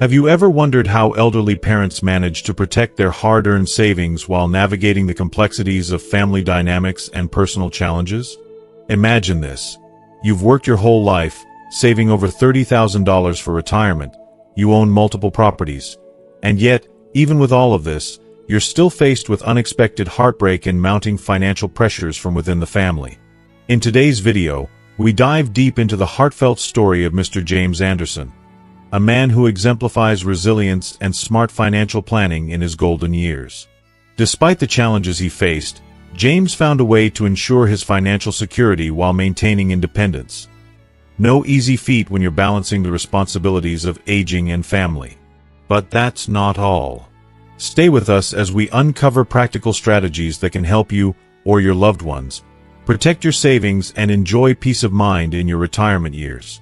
Have you ever wondered how elderly parents manage to protect their hard-earned savings while navigating the complexities of family dynamics and personal challenges? Imagine this. You've worked your whole life, saving over $30,000 for retirement. You own multiple properties. And yet, even with all of this, you're still faced with unexpected heartbreak and mounting financial pressures from within the family. In today's video, we dive deep into the heartfelt story of Mr. James Anderson, a man who exemplifies resilience and smart financial planning in his golden years. Despite the challenges he faced, James found a way to ensure his financial security while maintaining independence. No easy feat when you're balancing the responsibilities of aging and family. But that's not all. Stay with us as we uncover practical strategies that can help you, or your loved ones, protect your savings and enjoy peace of mind in your retirement years.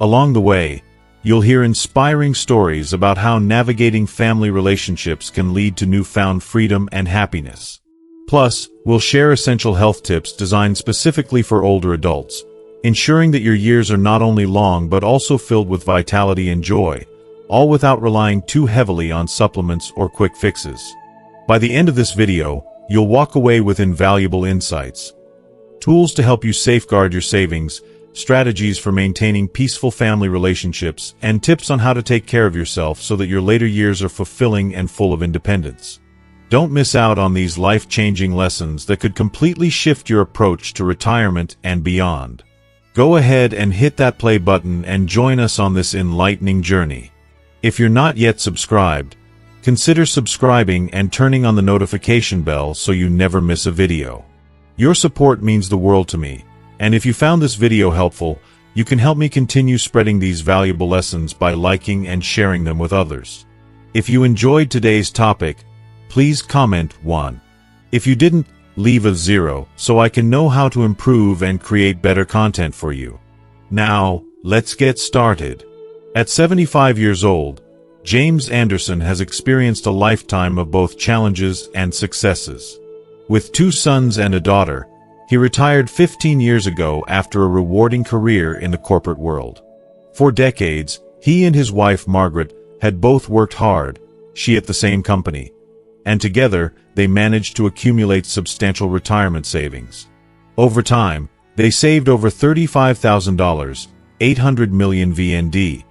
Along the way, you'll hear inspiring stories about how navigating family relationships can lead to newfound freedom and happiness. Plus, we'll share essential health tips designed specifically for older adults, ensuring that your years are not only long but also filled with vitality and joy, all without relying too heavily on supplements or quick fixes. By the end of this video, you'll walk away with invaluable insights, tools to help you safeguard your savings, strategies for maintaining peaceful family relationships, and tips on how to take care of yourself so that your later years are fulfilling and full of independence. Don't miss out on these life-changing lessons that could completely shift your approach to retirement and beyond. Go ahead and hit that play button and join us on this enlightening journey. If you're not yet subscribed, consider subscribing and turning on the notification bell so you never miss a video. Your support means the world to me. And if you found this video helpful, you can help me continue spreading these valuable lessons by liking and sharing them with others. If you enjoyed today's topic, please comment 1. If you didn't, leave a 0 so I can know how to improve and create better content for you. Now, let's get started. At 75 years old, James Anderson has experienced a lifetime of both challenges and successes. With 2 sons and a daughter, he retired 15 years ago after a rewarding career in the corporate world. For decades, he and his wife Margaret had both worked hard, she at the same company, and together they managed to accumulate substantial retirement savings. Over time, they saved over $35,000, 800 million VND,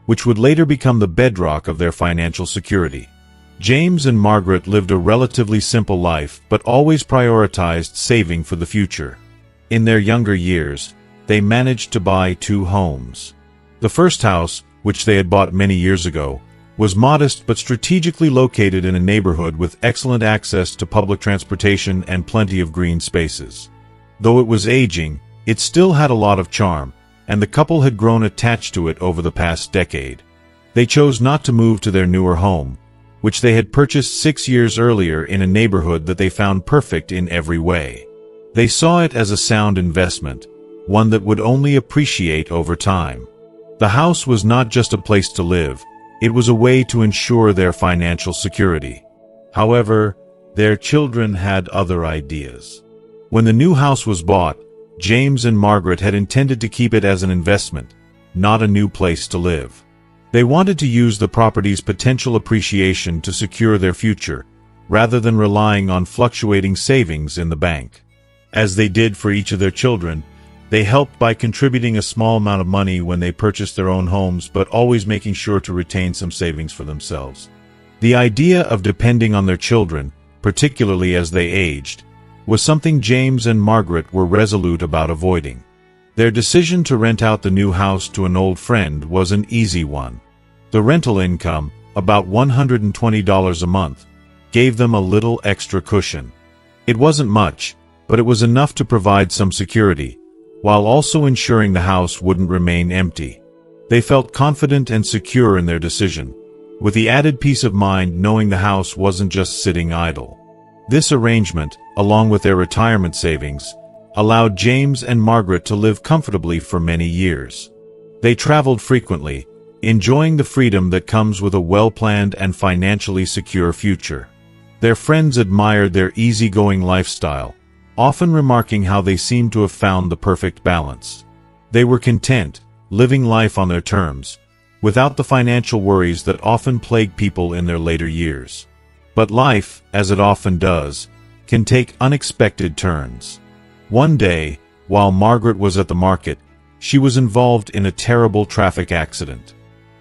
which would later become the bedrock of their financial security. James and Margaret lived a relatively simple life but always prioritized saving for the future. In their younger years, they managed to buy 2 homes. The first house, which they had bought many years ago, was modest but strategically located in a neighborhood with excellent access to public transportation and plenty of green spaces. Though it was aging, it still had a lot of charm, and the couple had grown attached to it over the past decade. They chose not to move to their newer home, which they had purchased 6 years earlier in a neighborhood that they found perfect in every way. They saw it as a sound investment, one that would only appreciate over time. The house was not just a place to live, it was a way to ensure their financial security. However, their children had other ideas. When the new house was bought, James and Margaret had intended to keep it as an investment, not a new place to live. They wanted to use the property's potential appreciation to secure their future, rather than relying on fluctuating savings in the bank. As they did for each of their children, they helped by contributing a small amount of money when they purchased their own homes, but always making sure to retain some savings for themselves. The idea of depending on their children, particularly as they aged, was something James and Margaret were resolute about avoiding. Their decision to rent out the new house to an old friend was an easy one. The rental income, about $120 a month, gave them a little extra cushion. It wasn't much, but it was enough to provide some security, while also ensuring the house wouldn't remain empty. They felt confident and secure in their decision, with the added peace of mind knowing the house wasn't just sitting idle. This arrangement, along with their retirement savings, allowed James and Margaret to live comfortably for many years. They traveled frequently, enjoying the freedom that comes with a well-planned and financially secure future. Their friends admired their easygoing lifestyle, often remarking how they seemed to have found the perfect balance. They were content, living life on their terms, without the financial worries that often plague people in their later years. But life, as it often does, can take unexpected turns. One day, while Margaret was at the market, she was involved in a terrible traffic accident.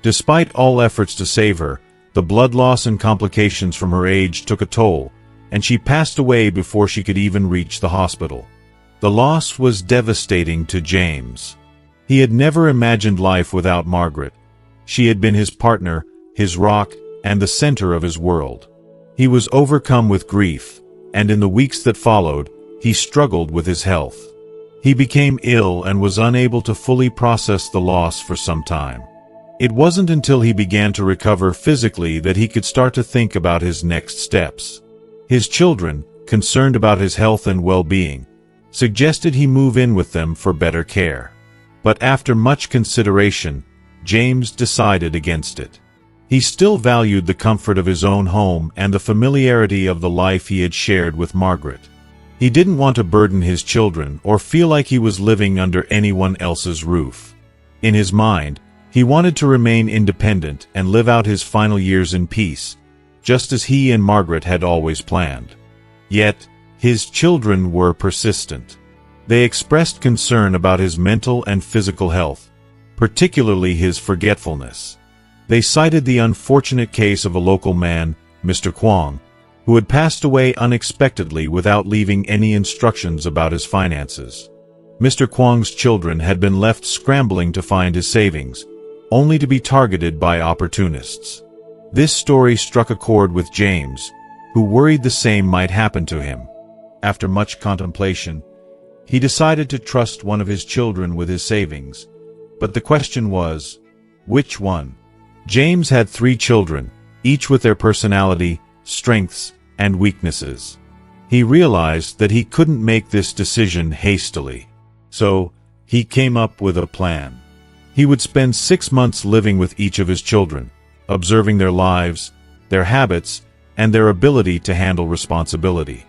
Despite all efforts to save her, the blood loss and complications from her age took a toll, and she passed away before she could even reach the hospital. The loss was devastating to James. He had never imagined life without Margaret. She had been his partner, his rock, and the center of his world. He was overcome with grief, and in the weeks that followed, he struggled with his health. He became ill and was unable to fully process the loss for some time. It wasn't until he began to recover physically that he could start to think about his next steps. His children, concerned about his health and well-being, suggested he move in with them for better care. But after much consideration, James decided against it. He still valued the comfort of his own home and the familiarity of the life he had shared with Margaret. He didn't want to burden his children or feel like he was living under anyone else's roof. In his mind, he wanted to remain independent and live out his final years in peace, just as he and Margaret had always planned. Yet, his children were persistent. They expressed concern about his mental and physical health, particularly his forgetfulness. They cited the unfortunate case of a local man, Mr. Kwong, who had passed away unexpectedly without leaving any instructions about his finances. Mr. Kwong's children had been left scrambling to find his savings, only to be targeted by opportunists. This story struck a chord with James, who worried the same might happen to him. After much contemplation, he decided to trust one of his children with his savings. But the question was, which one? James had 3 children, each with their personality, strengths, and weaknesses. He realized that he couldn't make this decision hastily. So, he came up with a plan. He would spend 6 months living with each of his children, observing their lives, their habits, and their ability to handle responsibility.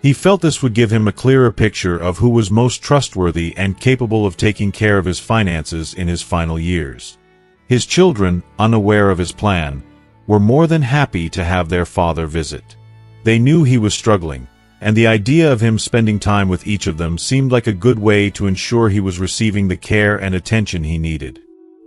He felt this would give him a clearer picture of who was most trustworthy and capable of taking care of his finances in his final years. His children, unaware of his plan, were more than happy to have their father visit. They knew he was struggling, and the idea of him spending time with each of them seemed like a good way to ensure he was receiving the care and attention he needed.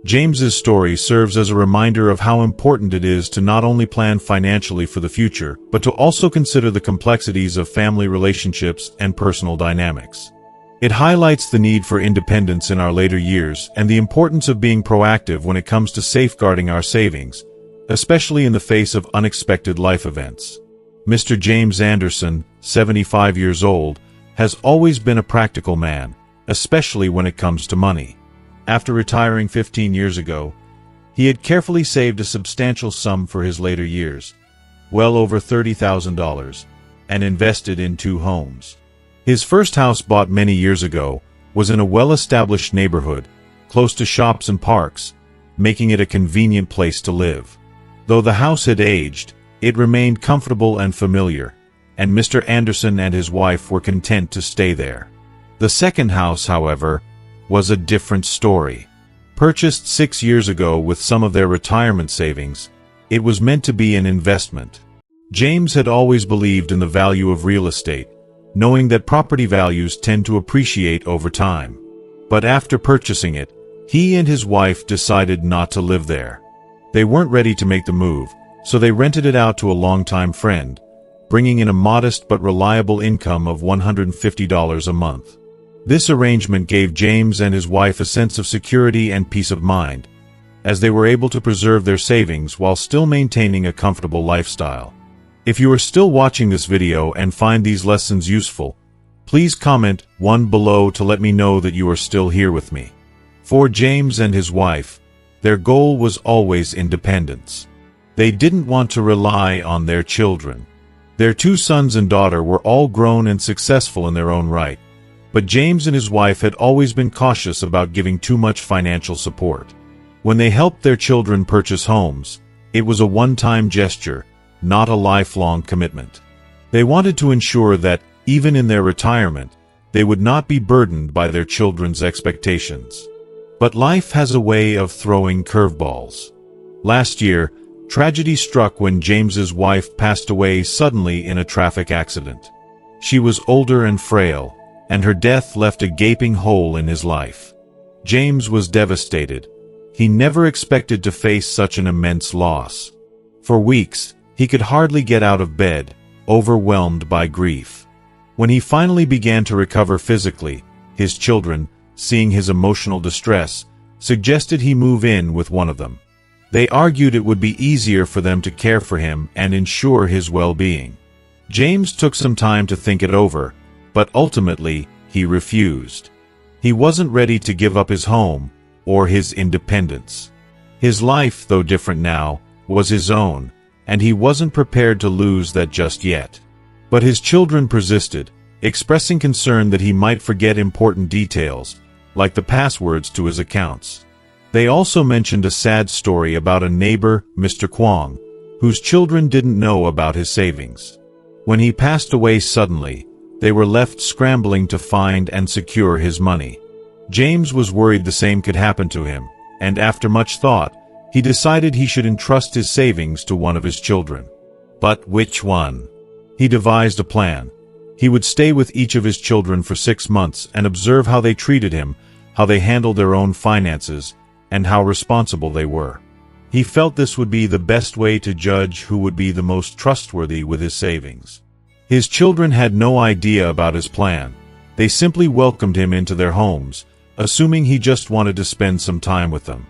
James's story serves as a reminder of how important it is to not only plan financially for the future, but to also consider the complexities of family relationships and personal dynamics. It highlights the need for independence in our later years and the importance of being proactive when it comes to safeguarding our savings, especially in the face of unexpected life events. Mr. James Anderson, 75 years old, has always been a practical man, especially when it comes to money. After retiring 15 years ago, he had carefully saved a substantial sum for his later years, well over $30,000, and invested in 2 homes. His first house, bought many years ago, was in a well-established neighborhood, close to shops and parks, making it a convenient place to live. Though the house had aged, it remained comfortable and familiar, and Mr. Anderson and his wife were content to stay there. The second house, however, was a different story. Purchased 6 years ago with some of their retirement savings, it was meant to be an investment. James had always believed in the value of real estate, knowing that property values tend to appreciate over time. But after purchasing it, he and his wife decided not to live there. They weren't ready to make the move, so they rented it out to a longtime friend, bringing in a modest but reliable income of $150 a month. This arrangement gave James and his wife a sense of security and peace of mind, as they were able to preserve their savings while still maintaining a comfortable lifestyle. If you are still watching this video and find these lessons useful, please comment 1 below to let me know that you are still here with me. For James and his wife, their goal was always independence. They didn't want to rely on their children. Their 2 sons and daughter were all grown and successful in their own right, but James and his wife had always been cautious about giving too much financial support. When they helped their children purchase homes, it was a one-time gesture, not a lifelong commitment. They wanted to ensure that, even in their retirement, they would not be burdened by their children's expectations. But life has a way of throwing curveballs. Last year, tragedy struck when James's wife passed away suddenly in a traffic accident. She was older and frail, and her death left a gaping hole in his life. James was devastated. He never expected to face such an immense loss. For weeks, he could hardly get out of bed, overwhelmed by grief. When he finally began to recover physically, his children, seeing his emotional distress, suggested he move in with one of them. They argued it would be easier for them to care for him and ensure his well-being. James took some time to think it over, but ultimately, he refused. He wasn't ready to give up his home or his independence. His life, though different now, was his own, and he wasn't prepared to lose that just yet. But his children persisted, expressing concern that he might forget important details, like the passwords to his accounts. They also mentioned a sad story about a neighbor, Mr. Kwong, whose children didn't know about his savings. When he passed away suddenly, they were left scrambling to find and secure his money. James was worried the same could happen to him, and after much thought, he decided he should entrust his savings to one of his children. But which one? He devised a plan. He would stay with each of his children for 6 months and observe how they treated him, how they handled their own finances, and how responsible they were. He felt this would be the best way to judge who would be the most trustworthy with his savings. His children had no idea about his plan. They simply welcomed him into their homes, assuming he just wanted to spend some time with them.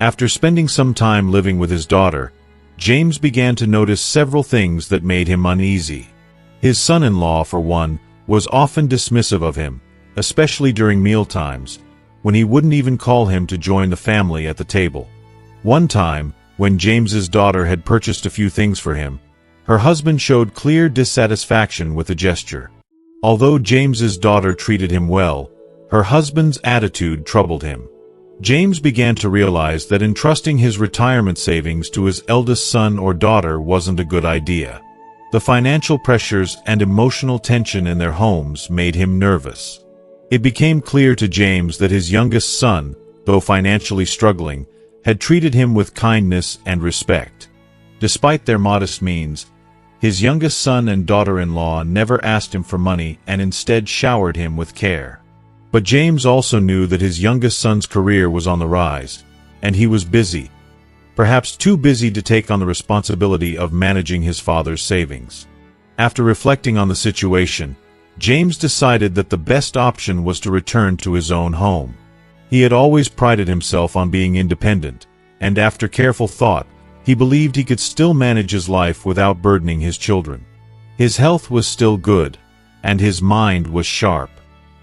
After spending some time living with his daughter, James began to notice several things that made him uneasy. His son-in-law, for one, was often dismissive of him, especially during mealtimes, when he wouldn't even call him to join the family at the table. One time, when James's daughter had purchased a few things for him, her husband showed clear dissatisfaction with the gesture. Although James's daughter treated him well, her husband's attitude troubled him. James began to realize that entrusting his retirement savings to his eldest son or daughter wasn't a good idea. The financial pressures and emotional tension in their homes made him nervous. It became clear to James that his youngest son, though financially struggling, had treated him with kindness and respect. Despite their modest means, his youngest son and daughter-in-law never asked him for money and instead showered him with care. But James also knew that his youngest son's career was on the rise, and he was busy, perhaps too busy to take on the responsibility of managing his father's savings. After reflecting on the situation, James decided that the best option was to return to his own home. He had always prided himself on being independent, and after careful thought, he believed he could still manage his life without burdening his children. His health was still good, and his mind was sharp.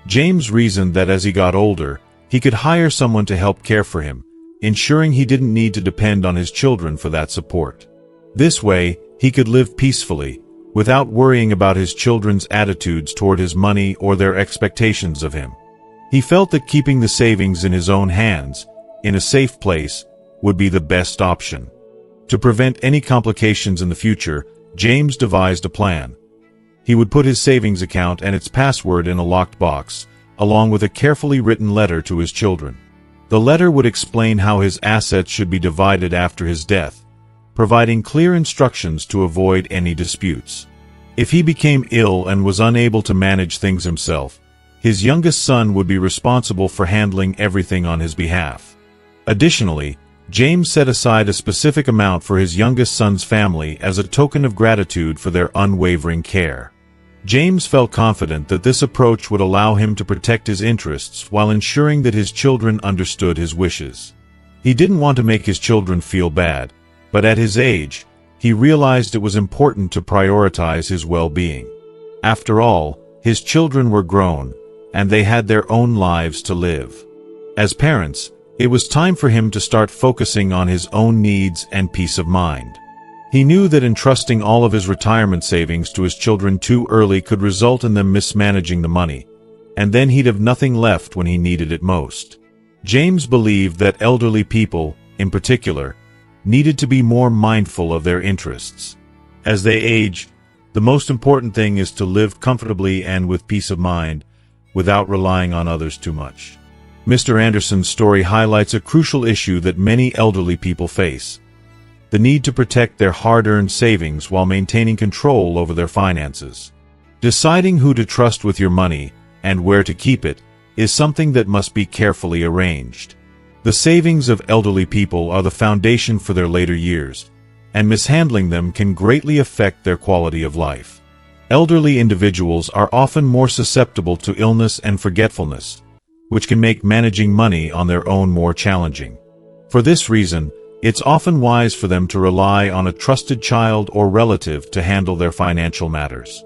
James reasoned that as he got older, he could hire someone to help care for him, ensuring he didn't need to depend on his children for that support. This way, he could live peacefully, without worrying about his children's attitudes toward his money or their expectations of him. He felt that keeping the savings in his own hands, in a safe place, would be the best option. To prevent any complications in the future, James devised a plan. He would put his savings account and its password in a locked box, along with a carefully written letter to his children. The letter would explain how his assets should be divided after his death, providing clear instructions to avoid any disputes. If he became ill and was unable to manage things himself, his youngest son would be responsible for handling everything on his behalf. Additionally, James set aside a specific amount for his youngest son's family as a token of gratitude for their unwavering care. James felt confident that this approach would allow him to protect his interests while ensuring that his children understood his wishes. He didn't want to make his children feel bad, but at his age, he realized it was important to prioritize his well-being. After all, his children were grown, and they had their own lives to live. As parents, it was time for him to start focusing on his own needs and peace of mind. He knew that entrusting all of his retirement savings to his children too early could result in them mismanaging the money, and then he'd have nothing left when he needed it most. James believed that elderly people, in particular, needed to be more mindful of their interests. As they age, the most important thing is to live comfortably and with peace of mind, without relying on others too much. Mr. Anderson's story highlights a crucial issue that many elderly people face. the need to protect their hard-earned savings while maintaining control over their finances. Deciding who to trust with your money and where to keep it is something that must be carefully arranged. The savings of elderly people are the foundation for their later years, and mishandling them can greatly affect their quality of life. Elderly individuals are often more susceptible to illness and forgetfulness, which can make managing money on their own more challenging. For this reason, it's often wise for them to rely on a trusted child or relative to handle their financial matters.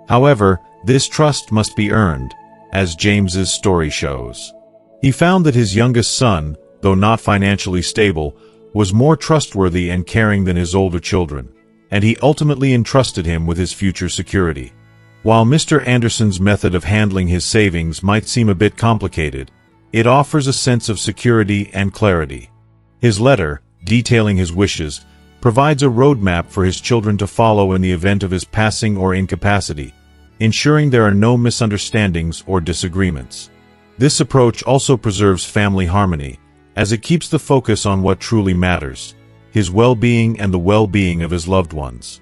However, this trust must be earned, as James's story shows. He found that his youngest son, though not financially stable, was more trustworthy and caring than his older children, and he ultimately entrusted him with his future security. While Mr. Anderson's method of handling his savings might seem a bit complicated, it offers a sense of security and clarity. His letter, detailing his wishes, provides a roadmap for his children to follow in the event of his passing or incapacity, ensuring there are no misunderstandings or disagreements. This approach also preserves family harmony, as it keeps the focus on what truly matters, his well-being and the well-being of his loved ones.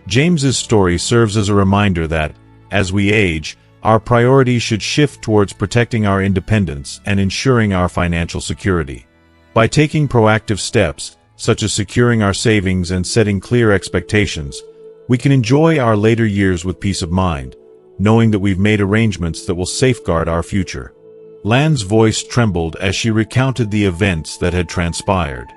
James's story serves as a reminder that, as we age, our priorities should shift towards protecting our independence and ensuring our financial security. By taking proactive steps, such as securing our savings and setting clear expectations, we can enjoy our later years with peace of mind, knowing that we've made arrangements that will safeguard our future. Lan's voice trembled as she recounted the events that had transpired.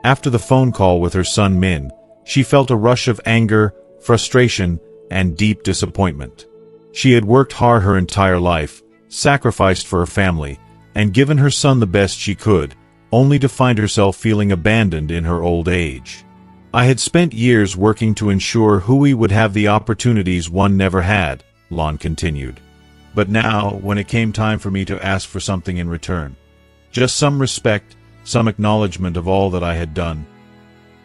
After the phone call with her son Min, she felt a rush of anger, frustration, and deep disappointment. She had worked hard her entire life, sacrificed for her family, and given her son the best she could, only to find herself feeling abandoned in her old age. I had spent years working to ensure Hui would have the opportunities one never had, Lan continued. But now, when it came time for me to ask for something in return, just some respect, some acknowledgement of all that I had done,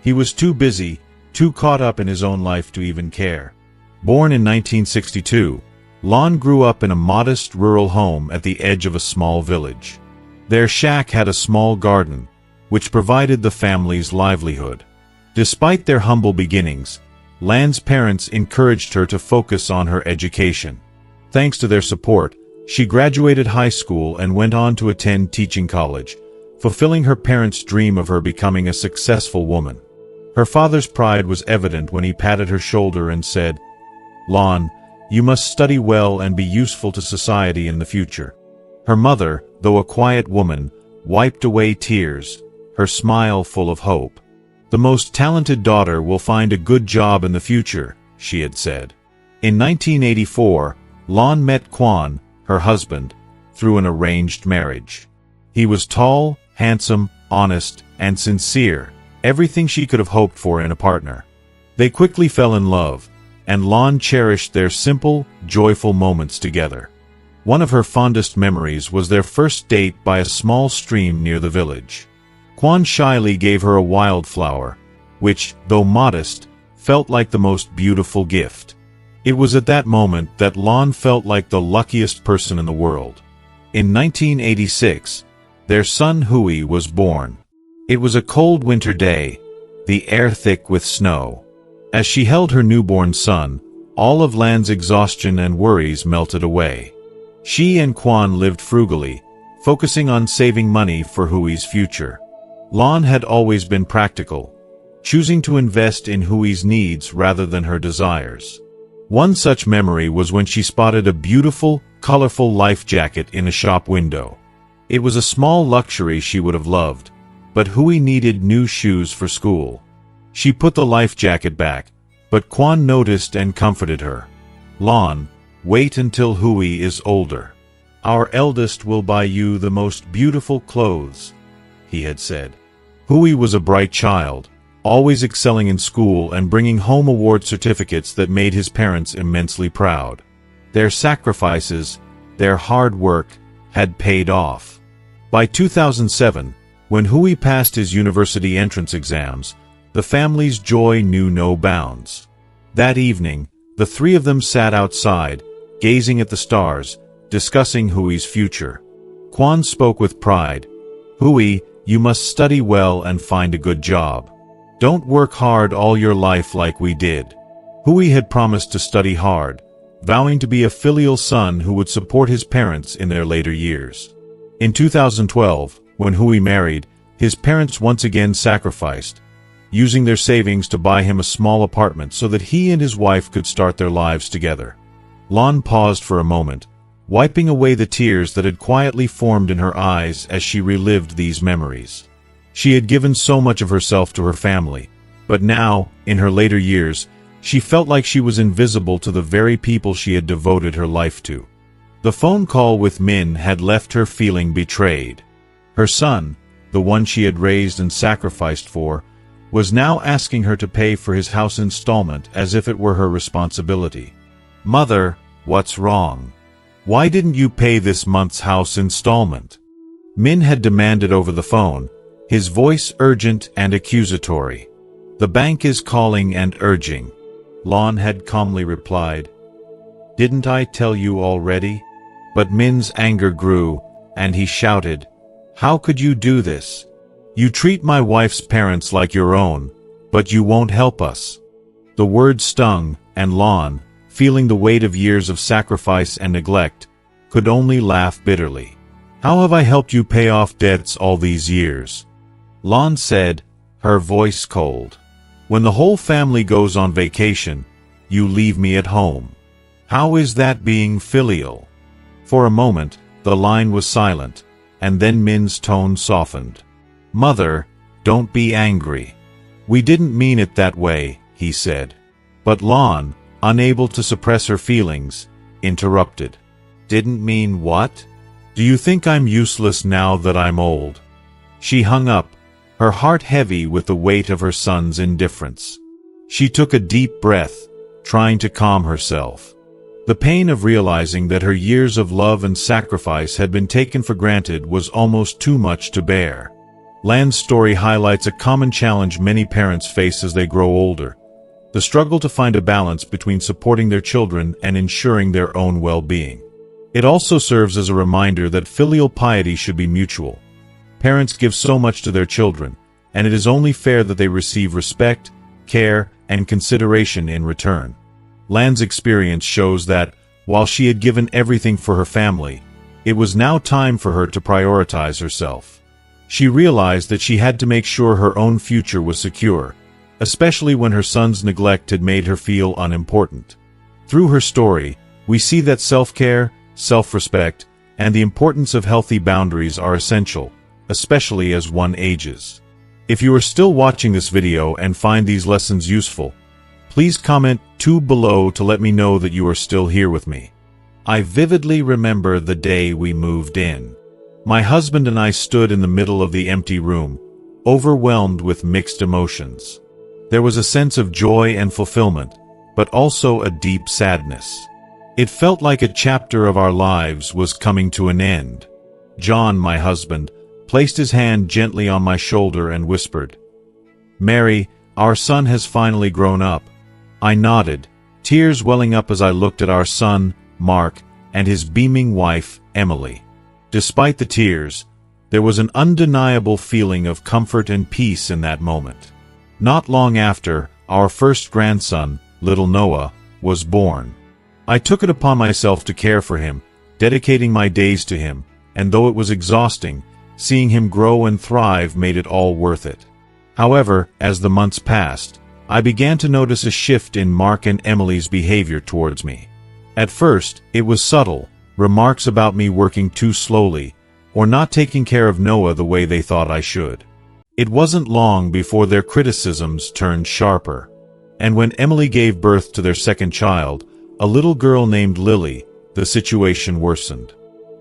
he was too busy, too caught up in his own life to even care. Born in 1962, Lan grew up in a modest rural home at the edge of a small village. Their shack had a small garden, which provided the family's livelihood. Despite their humble beginnings, Lan's parents encouraged her to focus on her education. Thanks to their support, she graduated high school and went on to attend teaching college, fulfilling her parents' dream of her becoming a successful woman. Her father's pride was evident when he patted her shoulder and said, "Lan, you must study well and be useful to society in the future." Her mother, though a quiet woman, wiped away tears, her smile full of hope. "The most talented daughter will find a good job in the future," she had said. In 1984, Lan met Quan, her husband, through an arranged marriage. He was tall, handsome, honest, and sincere, everything she could have hoped for in a partner. They quickly fell in love, and Lan cherished their simple, joyful moments together. One of her fondest memories was their first date by a small stream near the village. Quan shyly gave her a wildflower, which, though modest, felt like the most beautiful gift. It was at that moment that Lan felt like the luckiest person in the world. In 1986, their son Hui was born. It was a cold winter day, the air thick with snow. As she held her newborn son, all of Lan's exhaustion and worries melted away. She and Quan lived frugally, focusing on saving money for Hui's future. Lan had always been practical, choosing to invest in Hui's needs rather than her desires. One such memory was when she spotted a beautiful, colorful life jacket in a shop window. It was a small luxury she would have loved, but Hui needed new shoes for school. She put the life jacket back, but Quan noticed and comforted her. "Lan, wait until Hui is older. Our eldest will buy you the most beautiful clothes," he had said. Hui was a bright child, always excelling in school and bringing home award certificates that made his parents immensely proud. Their sacrifices, their hard work, had paid off. By 2007, when Hui passed his university entrance exams, the family's joy knew no bounds. That evening, the three of them sat outside, gazing at the stars, discussing Hui's future. Quan spoke with pride. "Hui, you must study well and find a good job. Don't work hard all your life like we did. Huey had promised to study hard, vowing to be a filial son who would support his parents in their later years. In 2012, when Huey married, his parents once again sacrificed, using their savings to buy him a small apartment so that he and his wife could start their lives together. Lon paused for a moment, wiping away the tears that had quietly formed in her eyes as she relived these memories. She had given so much of herself to her family, but now, in her later years, she felt like she was invisible to the very people she had devoted her life to. The phone call with Min had left her feeling betrayed. Her son, the one she had raised and sacrificed for, was now asking her to pay for his house installment as if it were her responsibility. "Mother, what's wrong? Why didn't you pay this month's house installment?" Min had demanded over the phone, his voice urgent and accusatory. "The bank is calling and urging," Lon had calmly replied. "Didn't I tell you already?" But Min's anger grew, and he shouted, "How could you do this? You treat my wife's parents like your own, but you won't help us." The word stung, and Lon, feeling the weight of years of sacrifice and neglect, could only laugh bitterly. "How have I helped you pay off debts all these years?" Lon said, her voice cold. "When the whole family goes on vacation, you leave me at home. How is that being filial?" For a moment, the line was silent, and then Min's tone softened. "Mother, don't be angry. We didn't mean it that way," he said. But Lon, unable to suppress her feelings, interrupted. "Didn't mean what? Do you think I'm useless now that I'm old?" She hung up, her heart heavy with the weight of her son's indifference. She took a deep breath, trying to calm herself. The pain of realizing that her years of love and sacrifice had been taken for granted was almost too much to bear. Lan's story highlights a common challenge many parents face as they grow older: the struggle to find a balance between supporting their children and ensuring their own well-being. It also serves as a reminder that filial piety should be mutual. Parents give so much to their children, and it is only fair that they receive respect, care, and consideration in return. Lan's experience shows that, while she had given everything for her family, it was now time for her to prioritize herself. She realized that she had to make sure her own future was secure, especially when her son's neglect had made her feel unimportant. Through her story, we see that self-care, self-respect, and the importance of healthy boundaries are essential, especially as one ages. If you are still watching this video and find these lessons useful, please comment 2 below to let me know that you are still here with me. I vividly remember the day we moved in. My husband and I stood in the middle of the empty room, overwhelmed with mixed emotions. There was a sense of joy and fulfillment, but also a deep sadness. It felt like a chapter of our lives was coming to an end. John, my husband, placed his hand gently on my shoulder and whispered, "Mary, our son has finally grown up." I nodded, tears welling up as I looked at our son, Mark, and his beaming wife, Emily. Despite the tears, there was an undeniable feeling of comfort and peace in that moment. Not long after, our first grandson, little Noah, was born. I took it upon myself to care for him, dedicating my days to him, and though it was exhausting, seeing him grow and thrive made it all worth it. However, as the months passed, I began to notice a shift in Mark and Emily's behavior towards me. At first, it was subtle, remarks about me working too slowly, or not taking care of Noah the way they thought I should. It wasn't long before their criticisms turned sharper. And when Emily gave birth to their second child, a little girl named Lily, the situation worsened.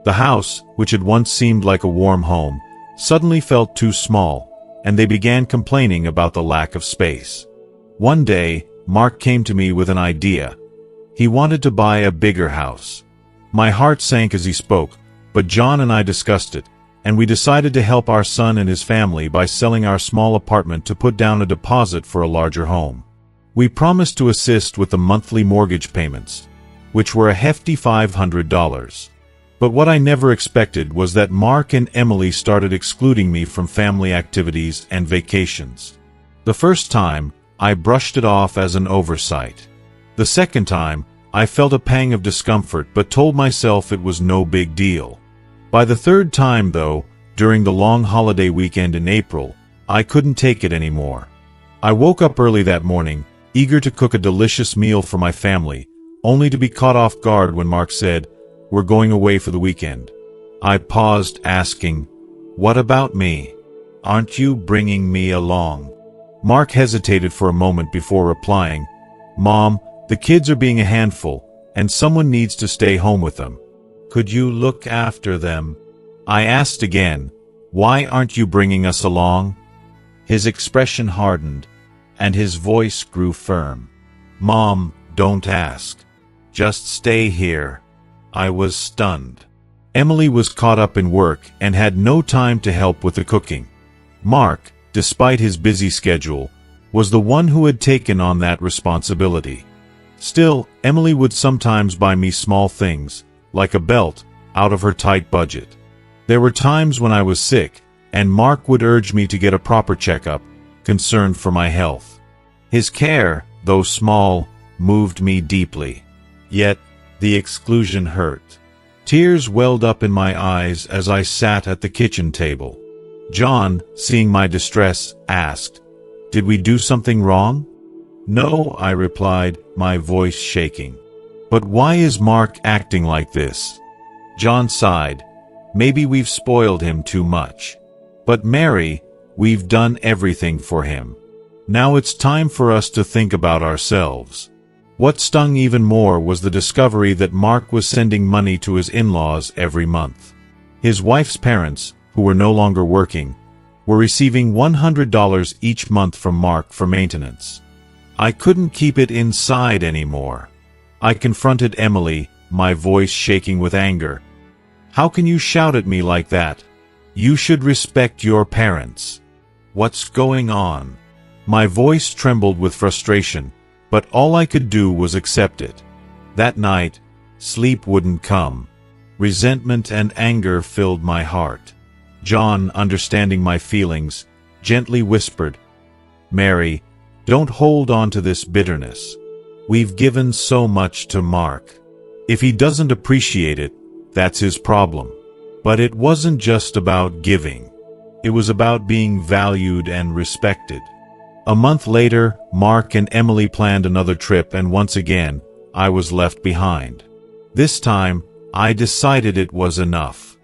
The house, which had once seemed like a warm home, suddenly felt too small, and they began complaining about the lack of space. One day, Mark came to me with an idea. He wanted to buy a bigger house. My heart sank as he spoke, but John and I discussed it, and we decided to help our son and his family by selling our small apartment to put down a deposit for a larger home. We promised to assist with the monthly mortgage payments, which were a hefty $500. But what I never expected was that Mark and Emily started excluding me from family activities and vacations. The first time, I brushed it off as an oversight. The second time, I felt a pang of discomfort but told myself it was no big deal. By the third time, though, during the long holiday weekend in April, I couldn't take it anymore. I woke up early that morning, eager to cook a delicious meal for my family, only to be caught off guard when Mark said, "We're going away for the weekend." I paused, asking, "What about me? Aren't you bringing me along?" Mark hesitated for a moment before replying, "Mom, the kids are being a handful, and someone needs to stay home with them. Could you look after them?" I asked again, "Why aren't you bringing us along?" His expression hardened, and his voice grew firm. "Mom, don't ask. Just stay here." I was stunned. Emily was caught up in work and had no time to help with the cooking. Mark, despite his busy schedule, was the one who had taken on that responsibility. Still, Emily would sometimes buy me small things, like a belt, out of her tight budget. There were times when I was sick, and Mark would urge me to get a proper checkup, concerned for my health. His care, though small, moved me deeply. Yet, the exclusion hurt. Tears welled up in my eyes as I sat at the kitchen table. John, seeing my distress, asked, "Did we do something wrong?" "No," I replied, my voice shaking. "But why is Mark acting like this?" John sighed. "Maybe we've spoiled him too much. But Mary, we've done everything for him. Now it's time for us to think about ourselves." What stung even more was the discovery that Mark was sending money to his in-laws every month. His wife's parents, who were no longer working, were receiving $100 each month from Mark for maintenance. I couldn't keep it inside anymore. I confronted Emily, my voice shaking with anger. "How can you shout at me like that? You should respect your parents. What's going on?" My voice trembled with frustration, but all I could do was accept it. That night, sleep wouldn't come. Resentment and anger filled my heart. John, understanding my feelings, gently whispered, "Mary, don't hold on to this bitterness. We've given so much to Mark. If he doesn't appreciate it, that's his problem." But it wasn't just about giving. It was about being valued and respected. A month later, Mark and Emily planned another trip, and once again, I was left behind. This time, I decided it was enough.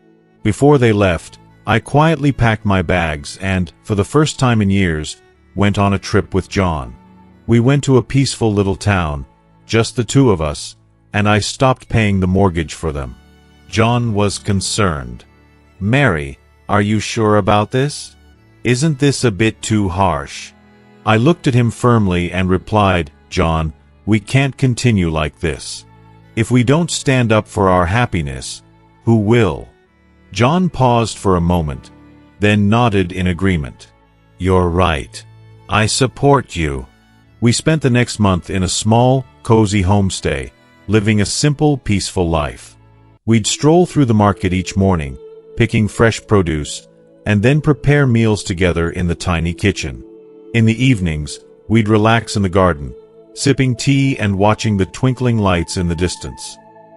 Before they left, I quietly packed my bags and, for the first time in years, went on a trip with John. We went to a peaceful little town, just the two of us, and I stopped paying the mortgage for them. John was concerned. "Mary, are you sure about this? Isn't this a bit too harsh?" I looked at him firmly and replied, "John, we can't continue like this. If we don't stand up for our happiness, who will?" John paused for a moment, then nodded in agreement. "You're right. I support you." We spent the next month in a small, cozy homestay, living a simple, peaceful life. We'd stroll through the market each morning, picking fresh produce, and then prepare meals together in the tiny kitchen. In the evenings, we'd relax in the garden, sipping tea and watching the twinkling lights in the distance.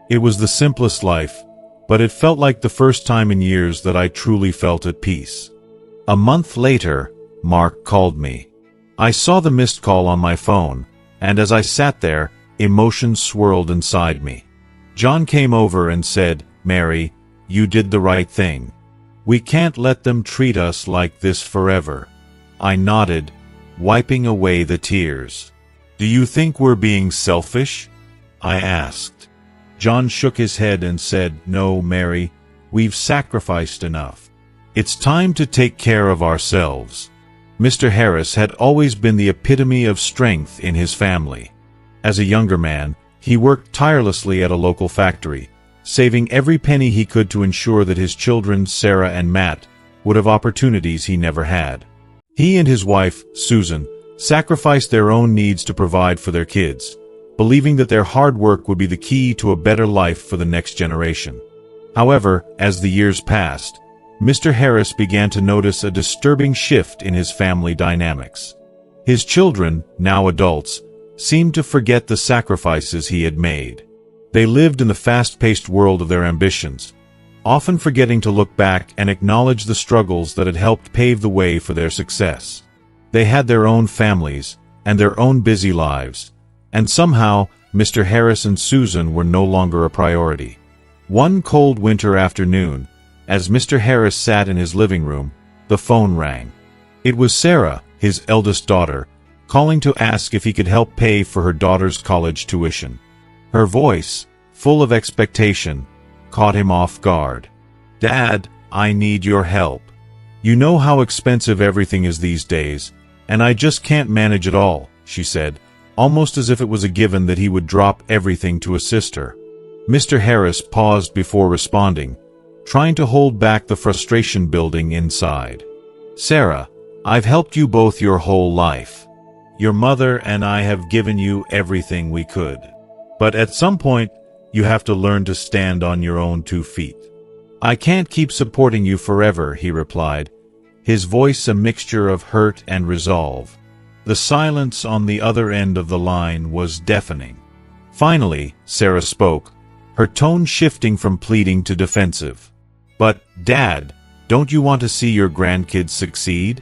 It was the simplest life, but it felt like the first time in years that I truly felt at peace. A month later, Mark called me. I saw the missed call on my phone, and as I sat there, emotions swirled inside me. John came over and said, "Mary, you did the right thing. We can't let them treat us like this forever." I nodded, wiping away the tears. "Do you think we're being selfish?" I asked. John shook his head and said, "No, Mary, we've sacrificed enough. It's time to take care of ourselves." Mr. Harris had always been the epitome of strength in his family. As a younger man, he worked tirelessly at a local factory, saving every penny he could to ensure that his children, Sarah and Matt, would have opportunities he never had. He and his wife, Susan, sacrificed their own needs to provide for their kids, believing that their hard work would be the key to a better life for the next generation. However, as the years passed, Mr. Harris began to notice a disturbing shift in his family dynamics. His children, now adults, seemed to forget the sacrifices he had made. They lived in the fast-paced world of their ambitions, often forgetting to look back and acknowledge the struggles that had helped pave the way for their success. They had their own families, and their own busy lives, and somehow, Mr. Harris and Susan were no longer a priority. One cold winter afternoon, as Mr. Harris sat in his living room, the phone rang. It was Sarah, his eldest daughter, calling to ask if he could help pay for her daughter's college tuition. Her voice, full of expectation, caught him off guard. "Dad, I need your help. You know how expensive everything is these days, and I just can't manage it all," she said, almost as if it was a given that he would drop everything to assist her. Mr. Harris paused before responding, trying to hold back the frustration building inside. "Sarah, I've helped you both your whole life. Your mother and I have given you everything we could. But at some point, you have to learn to stand on your own 2 feet. I can't keep supporting you forever," he replied, his voice a mixture of hurt and resolve. The silence on the other end of the line was deafening. Finally, Sarah spoke, her tone shifting from pleading to defensive. "But, Dad, don't you want to see your grandkids succeed?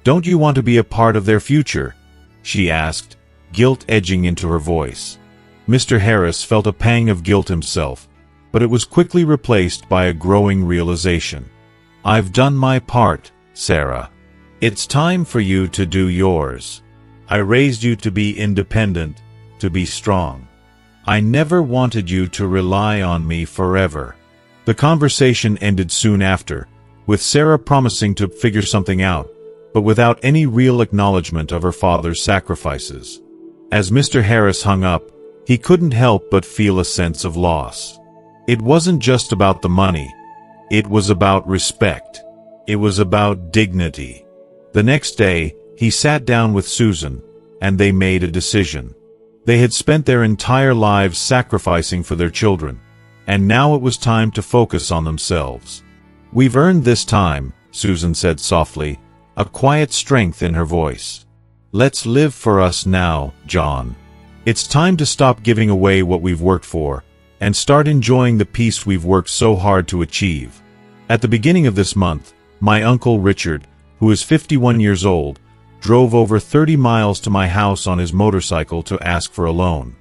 Don't you want to be a part of their future?" she asked, guilt edging into her voice. Mr. Harris felt a pang of guilt himself, but it was quickly replaced by a growing realization. "I've done my part, Sarah. It's time for you to do yours. I raised you to be independent, to be strong. I never wanted you to rely on me forever." The conversation ended soon after, with Sarah promising to figure something out, but without any real acknowledgement of her father's sacrifices. As Mr. Harris hung up, he couldn't help but feel a sense of loss. It wasn't just about the money. It was about respect. It was about dignity. The next day, he sat down with Susan, and they made a decision. They had spent their entire lives sacrificing for their children, and now it was time to focus on themselves. "We've earned this time," Susan said softly, a quiet strength in her voice. "Let's live for us now, John. It's time to stop giving away what we've worked for, and start enjoying the peace we've worked so hard to achieve." At the beginning of this month, my uncle Richard, who is 51 years old, drove over 30 miles to my house on his motorcycle to ask for a loan.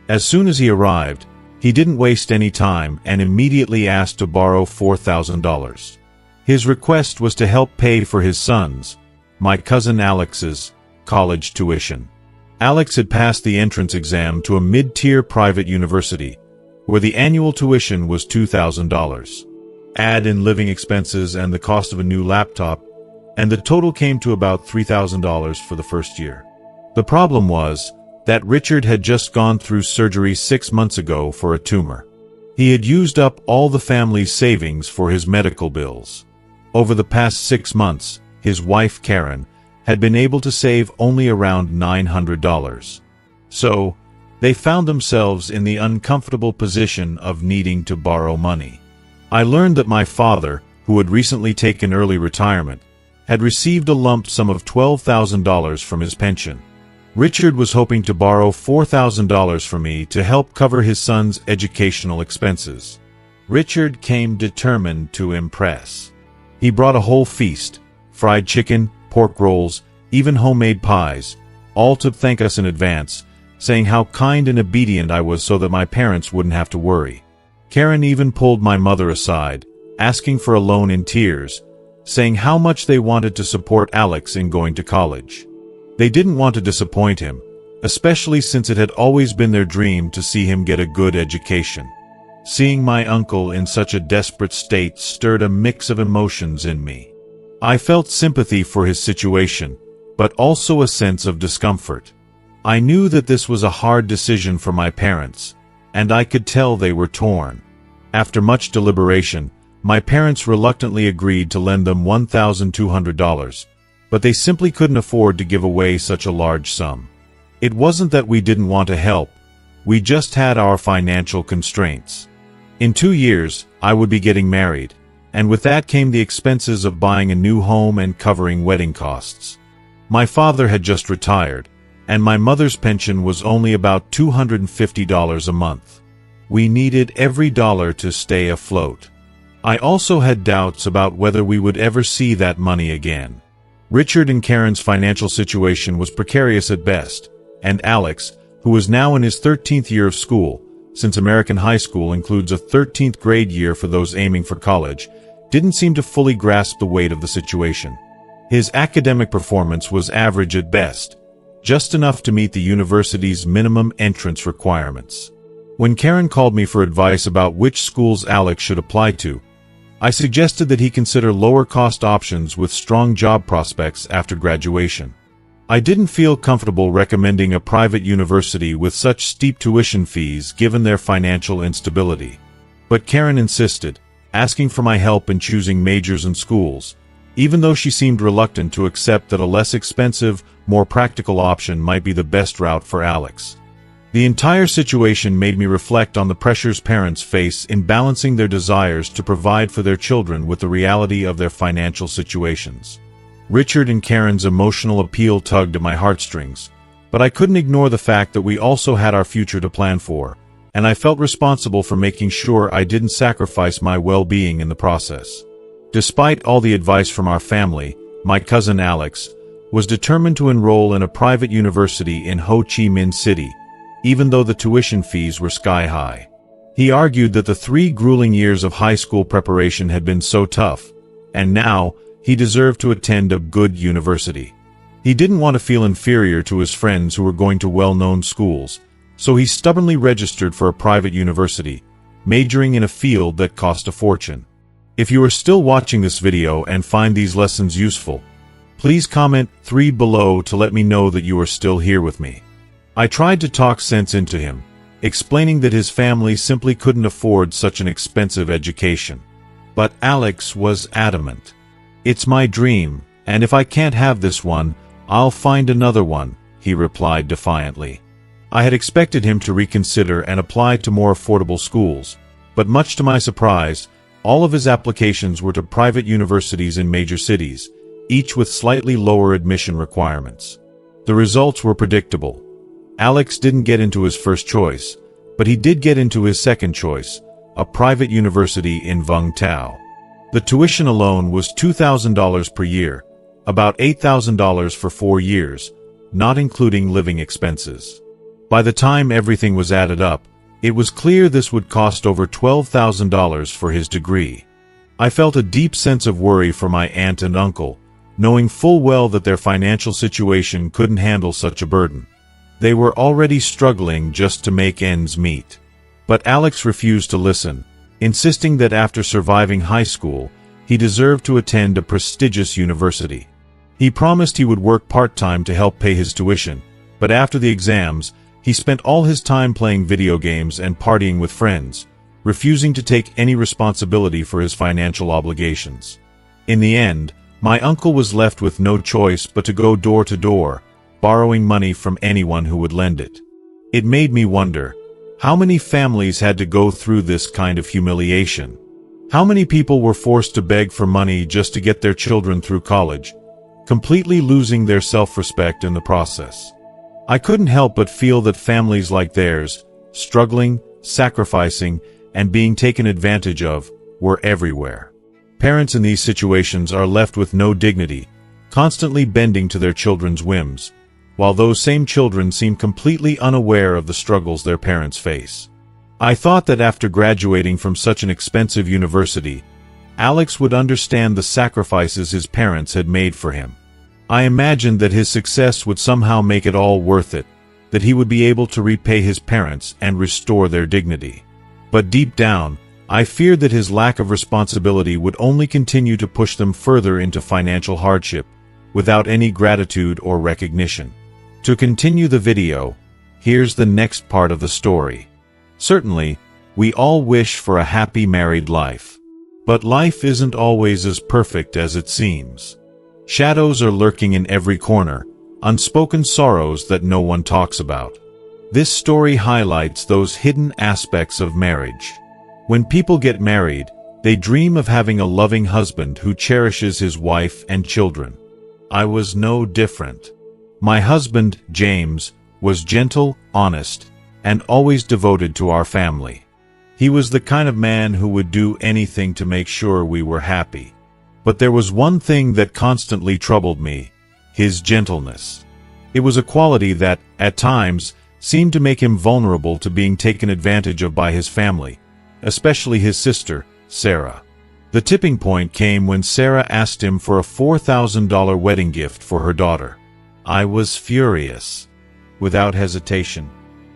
As soon as he arrived, he didn't waste any time and immediately asked to borrow $4,000. His request was to help pay for his son's, my cousin Alex's, college tuition. Alex had passed the entrance exam to a mid-tier private university, where the annual tuition was $2,000. Add in living expenses and the cost of a new laptop, and the total came to about $3,000 for the first year. The problem was that Richard had just gone through surgery 6 months ago for a tumor. He had used up all the family's savings for his medical bills. Over the past 6 months, his wife Karen had been able to save only around $900. So, they found themselves in the uncomfortable position of needing to borrow money. I learned that my father, who had recently taken early retirement, had received a lump sum of $12,000 from his pension. Richard was hoping to borrow $4,000 from me to help cover his son's educational expenses. Richard came determined to impress. He brought a whole feast, fried chicken, pork rolls, even homemade pies, all to thank us in advance, saying how kind and obedient I was so that my parents wouldn't have to worry. Karen even pulled my mother aside, asking for a loan in tears, saying how much they wanted to support Alex in going to college. They didn't want to disappoint him, especially since it had always been their dream to see him get a good education. Seeing my uncle in such a desperate state stirred a mix of emotions in me. I felt sympathy for his situation, but also a sense of discomfort. I knew that this was a hard decision for my parents, and I could tell they were torn. After much deliberation, my parents reluctantly agreed to lend them $1,200, but they simply couldn't afford to give away such a large sum. It wasn't that we didn't want to help, we just had our financial constraints. In 2 years, I would be getting married, and with that came the expenses of buying a new home and covering wedding costs. My father had just retired, and my mother's pension was only about $250 a month. We needed every dollar to stay afloat. I also had doubts about whether we would ever see that money again. Richard and Karen's financial situation was precarious at best, and Alex, who was now in his 13th year of school, since American high school includes a 13th grade year for those aiming for college, didn't seem to fully grasp the weight of the situation. His academic performance was average at best, just enough to meet the university's minimum entrance requirements. When Karen called me for advice about which schools Alex should apply to, I suggested that he consider lower-cost options with strong job prospects after graduation. I didn't feel comfortable recommending a private university with such steep tuition fees given their financial instability. But Karen insisted, asking for my help in choosing majors and schools, even though she seemed reluctant to accept that a less expensive, more practical option might be the best route for Alex. The entire situation made me reflect on the pressures parents face in balancing their desires to provide for their children with the reality of their financial situations. Richard and Karen's emotional appeal tugged at my heartstrings, but I couldn't ignore the fact that we also had our future to plan for, and I felt responsible for making sure I didn't sacrifice my well-being in the process. Despite all the advice from our family, my cousin Alex was determined to enroll in a private university in Ho Chi Minh City, even though the tuition fees were sky-high. He argued that the 3 grueling years of high school preparation had been so tough, and now he deserved to attend a good university. He didn't want to feel inferior to his friends who were going to well-known schools, so he stubbornly registered for a private university, majoring in a field that cost a fortune. If you are still watching this video and find these lessons useful, please comment 3 below to let me know that you are still here with me. I tried to talk sense into him, explaining that his family simply couldn't afford such an expensive education. But Alex was adamant. "It's my dream, and if I can't have this one, I'll find another one," he replied defiantly. I had expected him to reconsider and apply to more affordable schools, but much to my surprise, all of his applications were to private universities in major cities, each with slightly lower admission requirements. The results were predictable. Alex didn't get into his first choice, but he did get into his second choice, a private university in Vung Tau. The tuition alone was $2,000 per year, about $8,000 for 4 years, not including living expenses. By the time everything was added up, it was clear this would cost over $12,000 for his degree. I felt a deep sense of worry for my aunt and uncle, knowing full well that their financial situation couldn't handle such a burden. They were already struggling just to make ends meet. But Alex refused to listen, insisting that after surviving high school, he deserved to attend a prestigious university. He promised he would work part-time to help pay his tuition, but after the exams, he spent all his time playing video games and partying with friends, refusing to take any responsibility for his financial obligations. In the end, my uncle was left with no choice but to go door to door, borrowing money from anyone who would lend it. It made me wonder, how many families had to go through this kind of humiliation? How many people were forced to beg for money just to get their children through college, completely losing their self-respect in the process? I couldn't help but feel that families like theirs, struggling, sacrificing, and being taken advantage of, were everywhere. Parents in these situations are left with no dignity, constantly bending to their children's whims, while those same children seem completely unaware of the struggles their parents face. I thought that after graduating from such an expensive university, Alex would understand the sacrifices his parents had made for him. I imagined that his success would somehow make it all worth it, that he would be able to repay his parents and restore their dignity. But deep down, I feared that his lack of responsibility would only continue to push them further into financial hardship, without any gratitude or recognition. To continue the video, here's the next part of the story. Certainly, we all wish for a happy married life. But life isn't always as perfect as it seems. Shadows are lurking in every corner, unspoken sorrows that no one talks about. This story highlights those hidden aspects of marriage. When people get married, they dream of having a loving husband who cherishes his wife and children. I was no different. My husband, James, was gentle, honest, and always devoted to our family. He was the kind of man who would do anything to make sure we were happy. But there was one thing that constantly troubled me: his gentleness. It was a quality that, at times, seemed to make him vulnerable to being taken advantage of by his family, especially his sister, Sarah. The tipping point came when Sarah asked him for a $4,000 wedding gift for her daughter. I was furious. Without hesitation,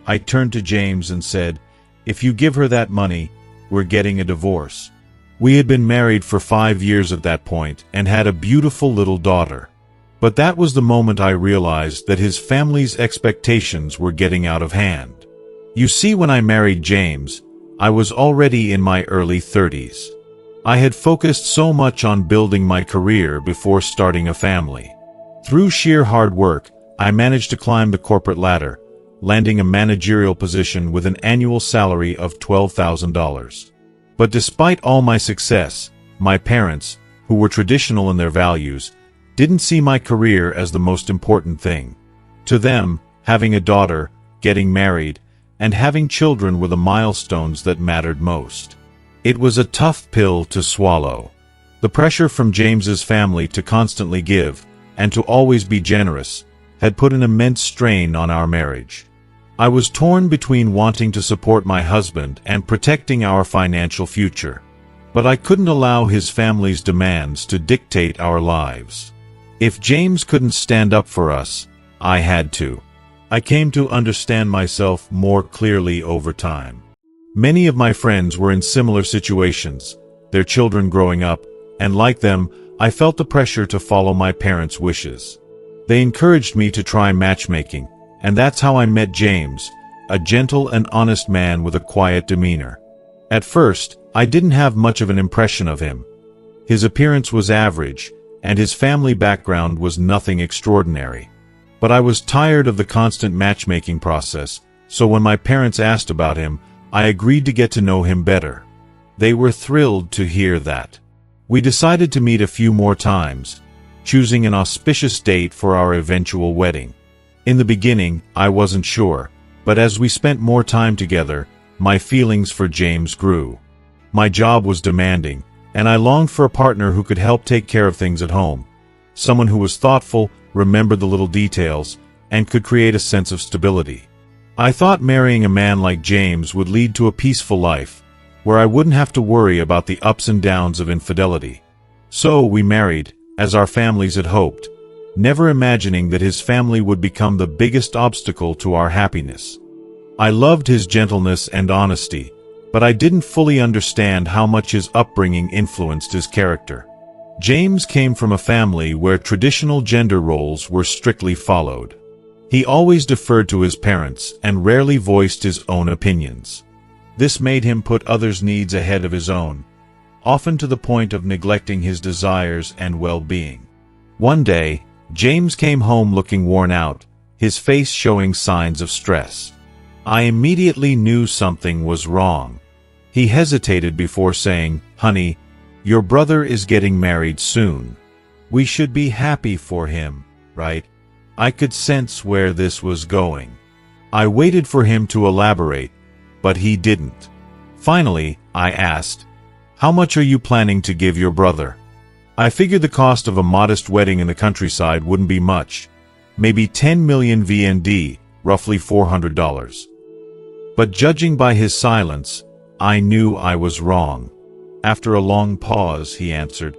I turned to James and said, "If you give her that money, we're getting a divorce." We had been married for 5 years at that point and had a beautiful little daughter. But that was the moment I realized that his family's expectations were getting out of hand. You see, when I married James, I was already in my early 30s. I had focused so much on building my career before starting a family. Through sheer hard work, I managed to climb the corporate ladder, landing a managerial position with an annual salary of $12,000. But despite all my success, my parents, who were traditional in their values, didn't see my career as the most important thing. To them, having a daughter, getting married, and having children were the milestones that mattered most. It was a tough pill to swallow. The pressure from James's family to constantly give, and to always be generous, had put an immense strain on our marriage. I was torn between wanting to support my husband and protecting our financial future. But I couldn't allow his family's demands to dictate our lives. If James couldn't stand up for us, I had to. I came to understand myself more clearly over time. Many of my friends were in similar situations, their children growing up, and like them, I felt the pressure to follow my parents' wishes. They encouraged me to try matchmaking, and that's how I met James, a gentle and honest man with a quiet demeanor. At first, I didn't have much of an impression of him. His appearance was average, and his family background was nothing extraordinary. But I was tired of the constant matchmaking process, so when my parents asked about him, I agreed to get to know him better. They were thrilled to hear that. We decided to meet a few more times, choosing an auspicious date for our eventual wedding. In the beginning, I wasn't sure, but as we spent more time together, my feelings for James grew. My job was demanding, and I longed for a partner who could help take care of things at home. Someone who was thoughtful, remembered the little details, and could create a sense of stability. I thought marrying a man like James would lead to a peaceful life, where I wouldn't have to worry about the ups and downs of infidelity. So we married, as our families had hoped, never imagining that his family would become the biggest obstacle to our happiness. I loved his gentleness and honesty, but I didn't fully understand how much his upbringing influenced his character. James came from a family where traditional gender roles were strictly followed. He always deferred to his parents and rarely voiced his own opinions. This made him put others' needs ahead of his own, often to the point of neglecting his desires and well-being. One day, James came home looking worn out, his face showing signs of stress. I immediately knew something was wrong. He hesitated before saying, "Honey, your brother is getting married soon. We should be happy for him, right?" I could sense where this was going. I waited for him to elaborate, but he didn't. Finally, I asked, "How much are you planning to give your brother?" I figured the cost of a modest wedding in the countryside wouldn't be much. Maybe 10 million VND, roughly $400. But judging by his silence, I knew I was wrong. After a long pause, he answered,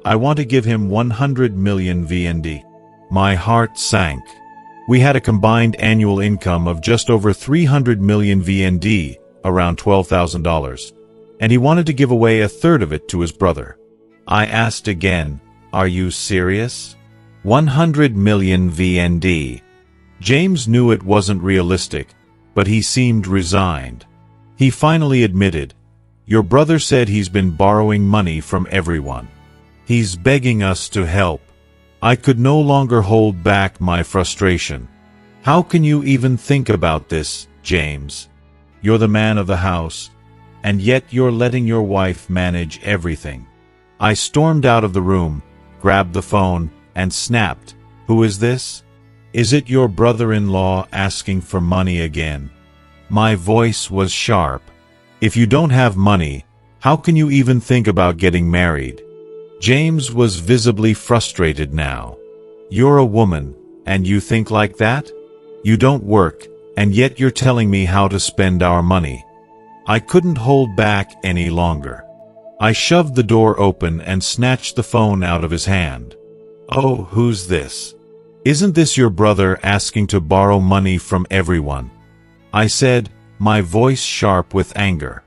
"I want to give him 100 million VND. My heart sank. We had a combined annual income of just over 300 million VND, around $12,000, and he wanted to give away a third of it to his brother. I asked again, "Are you serious?" 100 million VND. James knew it wasn't realistic, but he seemed resigned. He finally admitted, "Your brother said he's been borrowing money from everyone. He's begging us to help." I could no longer hold back my frustration. "How can you even think about this, James? You're the man of the house, and yet you're letting your wife manage everything." I stormed out of the room, grabbed the phone, and snapped, "Who is this? Is it your brother-in-law asking for money again?" My voice was sharp. "If you don't have money, how can you even think about getting married?" James was visibly frustrated now. "You're a woman, and you think like that? You don't work, and yet you're telling me how to spend our money." I couldn't hold back any longer. I shoved the door open and snatched the phone out of his hand. "Oh, who's this? Isn't this your brother asking to borrow money from everyone?" I said, my voice sharp with anger.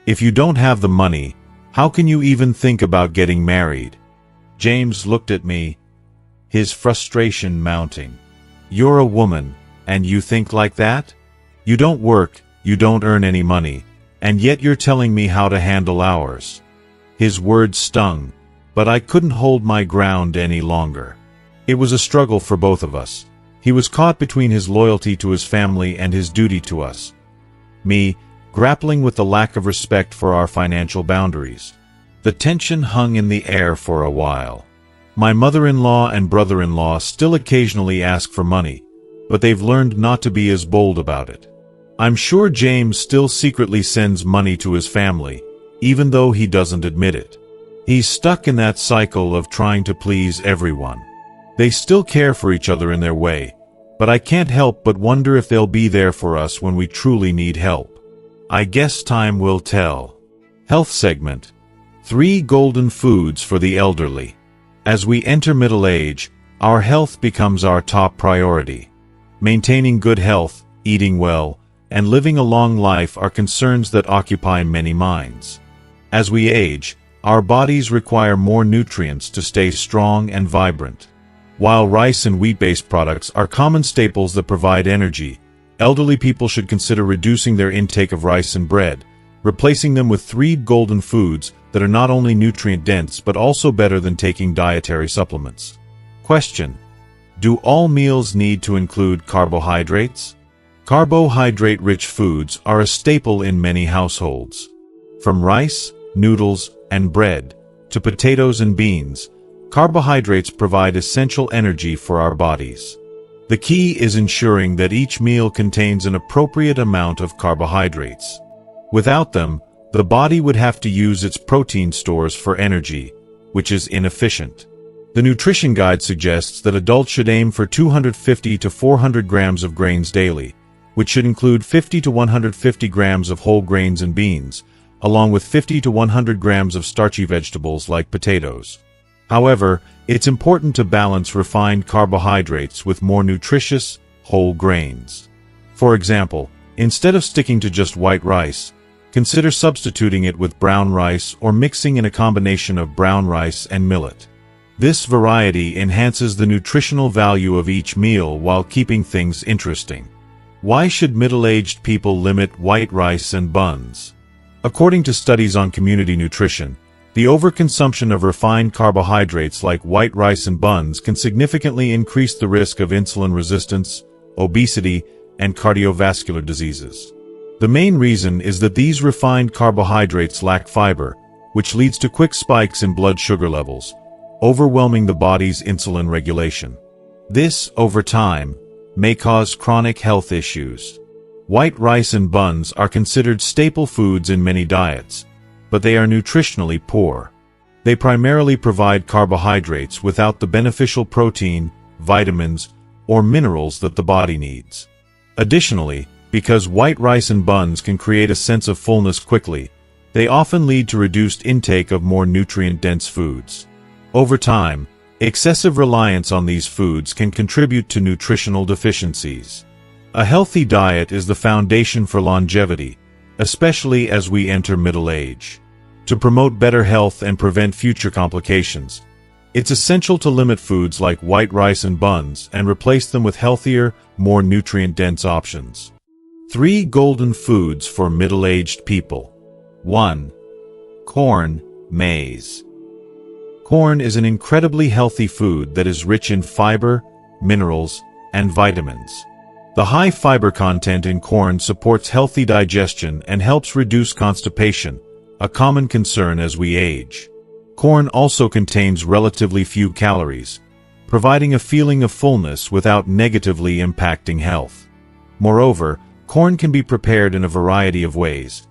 "If you don't have the money, how can you even think about getting married?" James looked at me, his frustration mounting. "You're a woman, and you think like that? You don't work, you don't earn any money, and yet you're telling me how to handle ours." His words stung, but I couldn't hold my ground any longer. It was a struggle for both of us. He was caught between his loyalty to his family and his duty to us. Me, grappling with the lack of respect for our financial boundaries. The tension hung in the air for a while. My mother-in-law and brother-in-law still occasionally ask for money, but they've learned not to be as bold about it. I'm sure James still secretly sends money to his family, even though he doesn't admit it. He's stuck in that cycle of trying to please everyone. They still care for each other in their way, but I can't help but wonder if they'll be there for us when we truly need help. I guess time will tell. Health segment. 3 golden foods for the elderly. As we enter middle age, our health becomes our top priority. Maintaining good health, eating well, and living a long life are concerns that occupy many minds. As we age, our bodies require more nutrients to stay strong and vibrant. While rice and wheat-based products are common staples that provide energy, elderly people should consider reducing their intake of rice and bread, replacing them with 3 golden foods that are not only nutrient-dense but also better than taking dietary supplements. Question: do all meals need to include carbohydrates? Carbohydrate-rich foods are a staple in many households. From rice, noodles, and bread, to potatoes and beans, carbohydrates provide essential energy for our bodies. The key is ensuring that each meal contains an appropriate amount of carbohydrates. Without them, the body would have to use its protein stores for energy, which is inefficient. The nutrition guide suggests that adults should aim for 250 to 400 grams of grains daily, which should include 50 to 150 grams of whole grains and beans, along with 50 to 100 grams of starchy vegetables like potatoes. However, it's important to balance refined carbohydrates with more nutritious, whole grains. For example, instead of sticking to just white rice, consider substituting it with brown rice or mixing in a combination of brown rice and millet. This variety enhances the nutritional value of each meal while keeping things interesting. Why should middle-aged people limit white rice and buns? According to studies on community nutrition, the overconsumption of refined carbohydrates like white rice and buns can significantly increase the risk of insulin resistance, obesity, and cardiovascular diseases. The main reason is that these refined carbohydrates lack fiber, which leads to quick spikes in blood sugar levels, overwhelming the body's insulin regulation. This, over time, may cause chronic health issues. White rice and buns are considered staple foods in many diets, but they are nutritionally poor. They primarily provide carbohydrates without the beneficial protein, vitamins, or minerals that the body needs. Additionally, because white rice and buns can create a sense of fullness quickly, they often lead to reduced intake of more nutrient-dense foods. Over time, excessive reliance on these foods can contribute to nutritional deficiencies. A healthy diet is the foundation for longevity, especially as we enter middle age. To promote better health and prevent future complications, it's essential to limit foods like white rice and buns and replace them with healthier, more nutrient-dense options. 3 golden foods for middle-aged people. 1. Corn, maize. Corn is an incredibly healthy food that is rich in fiber, minerals, and vitamins. The high fiber content in corn supports healthy digestion and helps reduce constipation, a common concern as we age. Corn also contains relatively few calories, providing a feeling of fullness without negatively impacting health. Moreover, corn can be prepared in a variety of ways: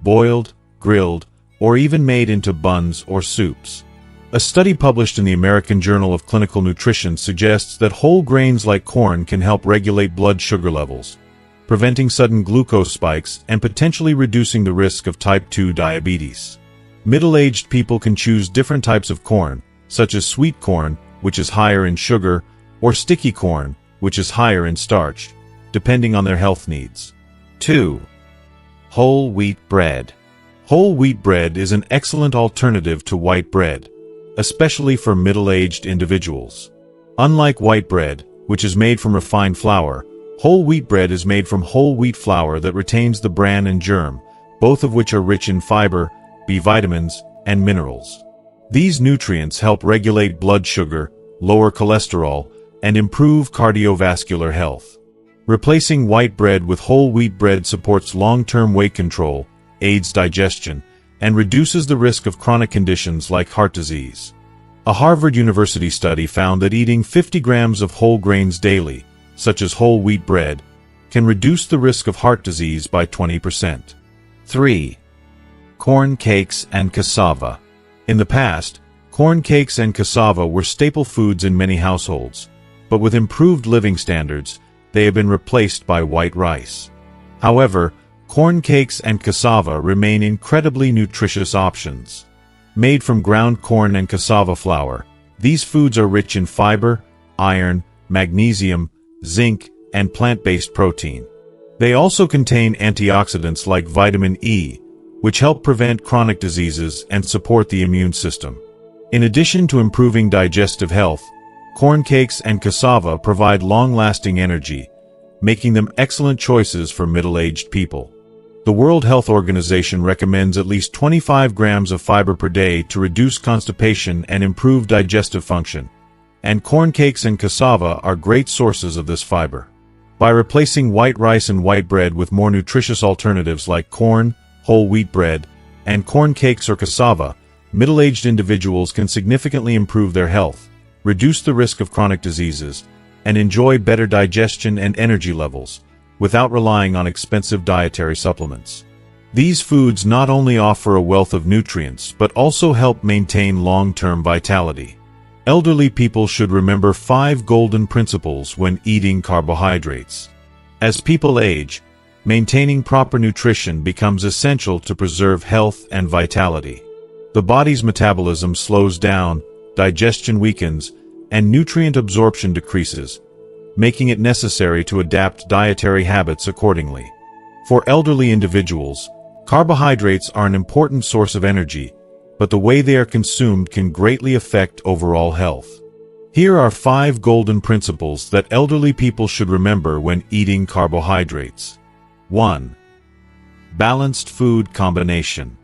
boiled, grilled, or even made into buns or soups. A study published in the American Journal of Clinical Nutrition suggests that whole grains like corn can help regulate blood sugar levels, preventing sudden glucose spikes and potentially reducing the risk of type 2 diabetes. Middle-aged people can choose different types of corn, such as sweet corn, which is higher in sugar, or sticky corn, which is higher in starch, depending on their health needs. 2. Whole wheat bread. Whole wheat bread is an excellent alternative to white bread, especially for middle-aged individuals. Unlike white bread, which is made from refined flour, whole wheat bread is made from whole wheat flour that retains the bran and germ, both of which are rich in fiber, B vitamins, and minerals. These nutrients help regulate blood sugar, lower cholesterol, and improve cardiovascular health. Replacing white bread with whole wheat bread supports long-term weight control, aids digestion, and reduces the risk of chronic conditions like heart disease. A Harvard University study found that eating 50 grams of whole grains daily, such as whole wheat bread, can reduce the risk of heart disease by 20%. 3. Corn cakes and cassava. In the past, corn cakes and cassava were staple foods in many households, but with improved living standards, they have been replaced by white rice. However, corn cakes and cassava remain incredibly nutritious options. Made from ground corn and cassava flour, these foods are rich in fiber, iron, magnesium, zinc, and plant-based protein. They also contain antioxidants like vitamin E, which help prevent chronic diseases and support the immune system. In addition to improving digestive health, corn cakes and cassava provide long-lasting energy, making them excellent choices for middle-aged people. The World Health Organization recommends at least 25 grams of fiber per day to reduce constipation and improve digestive function, and corn cakes and cassava are great sources of this fiber. By replacing white rice and white bread with more nutritious alternatives like corn, whole wheat bread, and corn cakes or cassava, middle-aged individuals can significantly improve their health, reduce the risk of chronic diseases, and enjoy better digestion and energy levels, without relying on expensive dietary supplements. These foods not only offer a wealth of nutrients but also help maintain long-term vitality. Elderly people should remember 5 golden principles when eating carbohydrates. As people age, maintaining proper nutrition becomes essential to preserve health and vitality. The body's metabolism slows down, digestion weakens, and nutrient absorption decreases, making it necessary to adapt dietary habits accordingly. For elderly individuals, carbohydrates are an important source of energy, but the way they are consumed can greatly affect overall health. Here are 5 golden principles that elderly people should remember when eating carbohydrates. 1. Balanced food combination.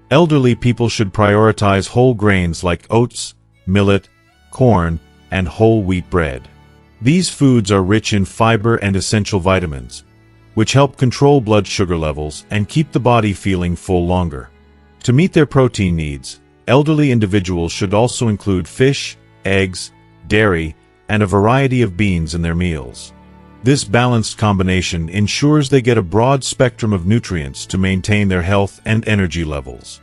Elderly people should prioritize whole grains like oats, millet, corn, and whole wheat bread. These foods are rich in fiber and essential vitamins, which help control blood sugar levels and keep the body feeling full longer. To meet their protein needs, elderly individuals should also include fish, eggs, dairy, and a variety of beans in their meals. This balanced combination ensures they get a broad spectrum of nutrients to maintain their health and energy levels.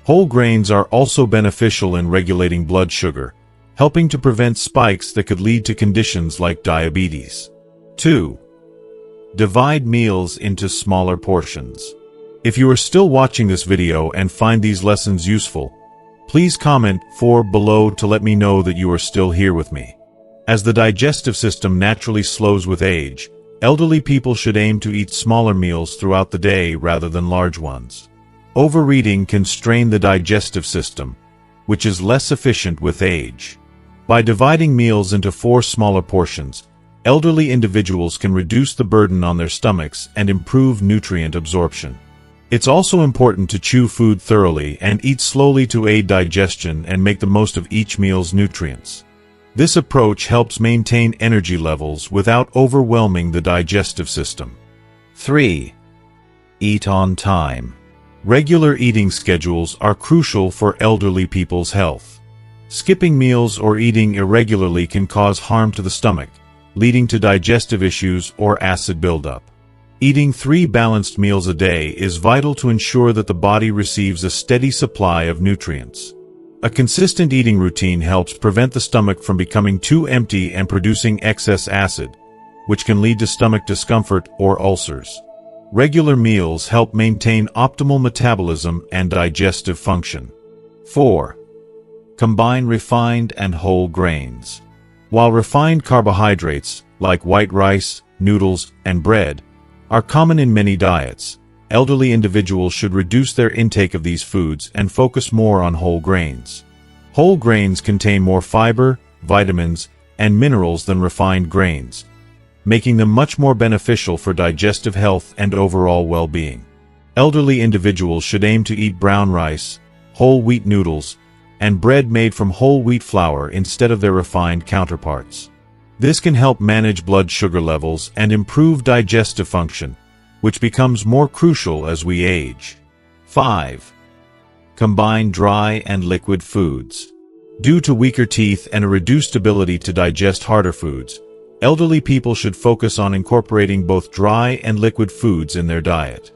Whole grains are also beneficial in regulating blood sugar, helping to prevent spikes that could lead to conditions like diabetes. 2. Divide meals into smaller portions. If you are still watching this video and find these lessons useful, please comment 4 below to let me know that you are still here with me. As the digestive system naturally slows with age, elderly people should aim to eat smaller meals throughout the day rather than large ones. Overeating can strain the digestive system, which is less efficient with age. By dividing meals into 4 smaller portions, elderly individuals can reduce the burden on their stomachs and improve nutrient absorption. It's also important to chew food thoroughly and eat slowly to aid digestion and make the most of each meal's nutrients. This approach helps maintain energy levels without overwhelming the digestive system. 3. Eat on time. Regular eating schedules are crucial for elderly people's health. Skipping meals or eating irregularly can cause harm to the stomach, leading to digestive issues or acid buildup. Eating 3 balanced meals a day is vital to ensure that the body receives a steady supply of nutrients. A consistent eating routine helps prevent the stomach from becoming too empty and producing excess acid, which can lead to stomach discomfort or ulcers. Regular meals help maintain optimal metabolism and digestive function. 4. Combine refined and whole grains. While refined carbohydrates, like white rice, noodles, and bread, are common in many diets, elderly individuals should reduce their intake of these foods and focus more on whole grains. Whole grains contain more fiber, vitamins, and minerals than refined grains, making them much more beneficial for digestive health and overall well-being. Elderly individuals should aim to eat brown rice, whole wheat noodles, and bread made from whole wheat flour instead of their refined counterparts. This can help manage blood sugar levels and improve digestive function, which becomes more crucial as we age. 5. Combine dry and liquid foods. Due to weaker teeth and a reduced ability to digest harder foods, elderly people should focus on incorporating both dry and liquid foods in their diet.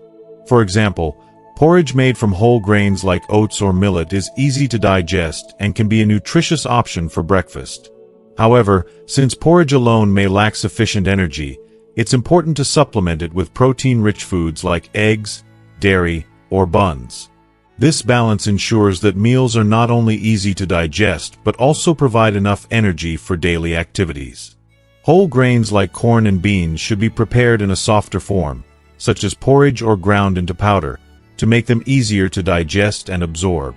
For example, porridge made from whole grains like oats or millet is easy to digest and can be a nutritious option for breakfast. However, since porridge alone may lack sufficient energy, it's important to supplement it with protein-rich foods like eggs, dairy, or buns. This balance ensures that meals are not only easy to digest but also provide enough energy for daily activities. Whole grains like corn and beans should be prepared in a softer form, such as porridge or ground into powder, to make them easier to digest and absorb.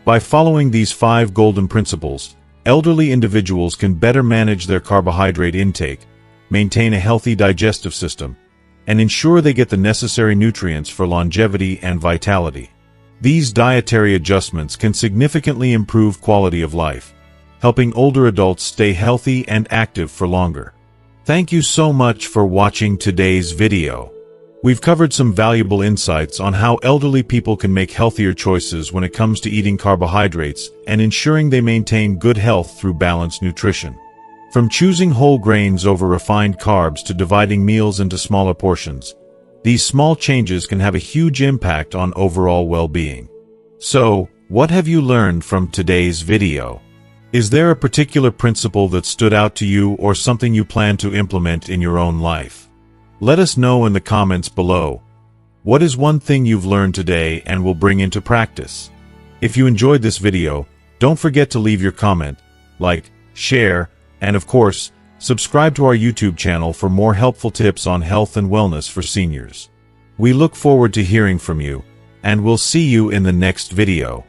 By following these 5 golden principles, elderly individuals can better manage their carbohydrate intake, maintain a healthy digestive system, and ensure they get the necessary nutrients for longevity and vitality. These dietary adjustments can significantly improve quality of life, helping older adults stay healthy and active for longer. Thank you so much for watching today's video. We've covered some valuable insights on how elderly people can make healthier choices when it comes to eating carbohydrates and ensuring they maintain good health through balanced nutrition. From choosing whole grains over refined carbs to dividing meals into smaller portions, these small changes can have a huge impact on overall well-being. So, what have you learned from today's video? Is there a particular principle that stood out to you or something you plan to implement in your own life? Let us know in the comments below. What is one thing you've learned today and will bring into practice? If you enjoyed this video, don't forget to leave your comment, like, share, and of course, subscribe to our YouTube channel for more helpful tips on health and wellness for seniors. We look forward to hearing from you, and we'll see you in the next video.